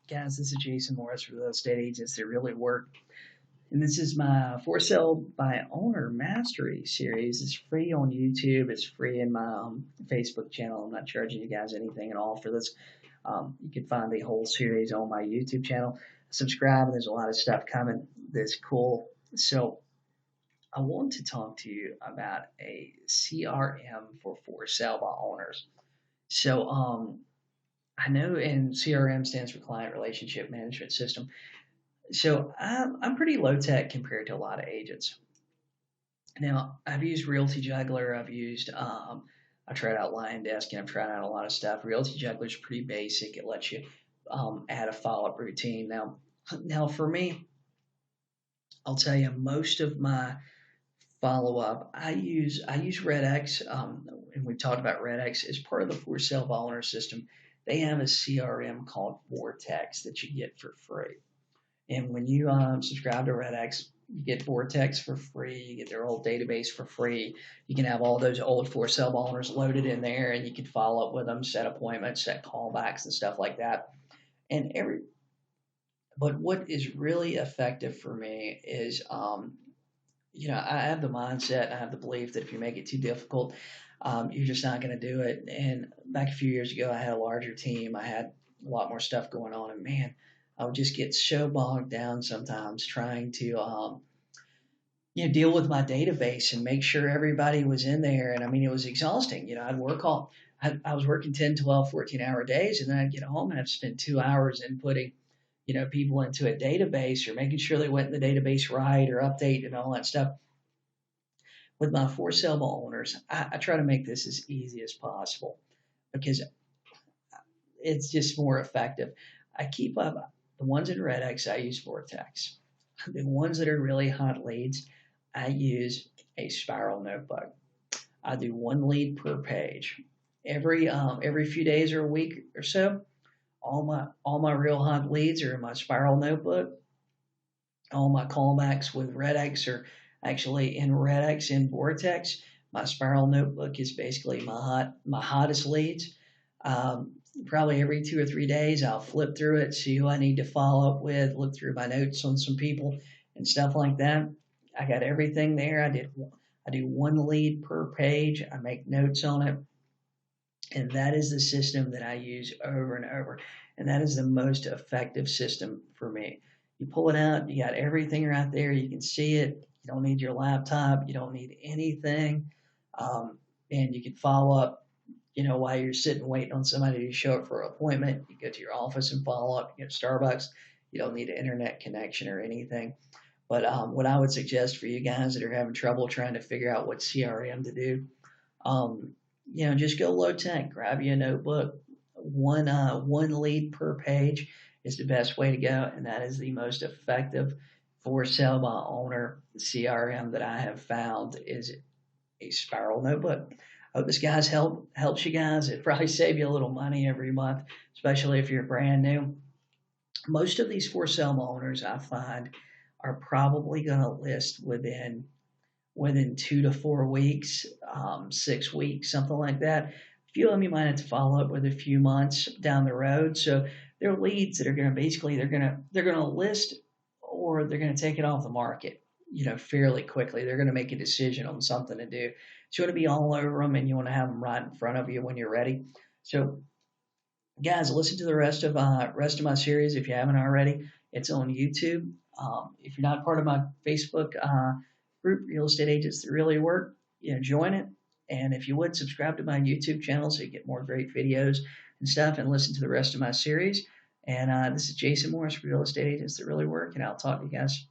Guys, this is Jason Morris for Real Estate Agents That Really Work. And this is my For Sale by Owner Mastery series. It's free on YouTube. It's free in my Facebook channel. I'm not charging you guys anything at all for this. You can find the whole series on my YouTube channel. Subscribe, and there's a lot of stuff coming that's cool. So I want to talk to you about a CRM for sale by owners. So I know, and CRM stands for Client Relationship Management System. So I'm pretty low tech compared to a lot of agents. Now I've used Realty Juggler. I tried out Lion Desk, and I've tried out a lot of stuff. Realty Juggler is pretty basic. It lets you add a follow up routine. Now for me, I'll tell you most of my follow up. I use RedX, and we talked about RedX as part of the for sale by owner system. They have a CRM called Vortex that you get for free. And when you subscribe to RedX, you get Vortex for free. You get their old database for free. You can have all those old for sale owners loaded in there, and you can follow up with them, set appointments, set callbacks, and stuff like that. And but what is really effective for me is, I have the mindset, and I have the belief that if you make it too difficult, you're just not going to do it. And back a few years ago, I had a larger team. I had a lot more stuff going on, and man, I would just get so bogged down sometimes trying to, deal with my database and make sure everybody was in there. And I mean, it was exhausting. I was working 10, 12, 14-hour days, and then I'd get home and I'd spend 2 hours inputting, people into a database or making sure they went in the database right or update and all that stuff. With my for sale owners, I try to make this as easy as possible because it's just more effective. I keep up the ones in RedX. I use Vortex. The ones that are really hot leads, I use a spiral notebook. I do one lead per page. Every few days or a week or so, all my real hot leads are in my spiral notebook. All my callbacks with RedX are actually in RedX in Vortex. My spiral notebook is basically my hottest leads. Probably every 2 or 3 days, I'll flip through it, see who I need to follow up with, look through my notes on some people and stuff like that. I got everything there. I do one lead per page. I make notes on it. And that is the system that I use over and over. And that is the most effective system for me. You pull it out, you got everything right there. You can see it. You don't need your laptop. You don't need anything. And you can follow up, while you're sitting waiting on somebody to show up for an appointment. You go to your office and follow up. You go to Starbucks. You don't need an internet connection or anything. But what I would suggest for you guys that are having trouble trying to figure out what CRM to do, just go low tech. Grab you a notebook. One lead per page is the best way to go, and that is the most effective for sale by owner CRM that I have found is a spiral notebook. I hope this helps you guys. It probably save you a little money every month, especially if you're brand new. Most of these for sale owners I find are probably going to list within 2 to 4 weeks, 6 weeks, something like that. A few of them you might have to follow up with a few months down the road. So they're leads that are going to basically they're going to list or they're going to take it off the market, fairly quickly. They're going to make a decision on something to do. So you want to be all over them, and you want to have them right in front of you when you're ready. So guys, listen to the rest of my series if you haven't already. It's on YouTube. If you're not part of my Facebook group, Real Estate Agents That Really Work, join it. And if you would, subscribe to my YouTube channel so you get more great videos and stuff, and listen to the rest of my series. And this is Jason Morris for Real Estate Agents That Really Work, and I'll talk to you guys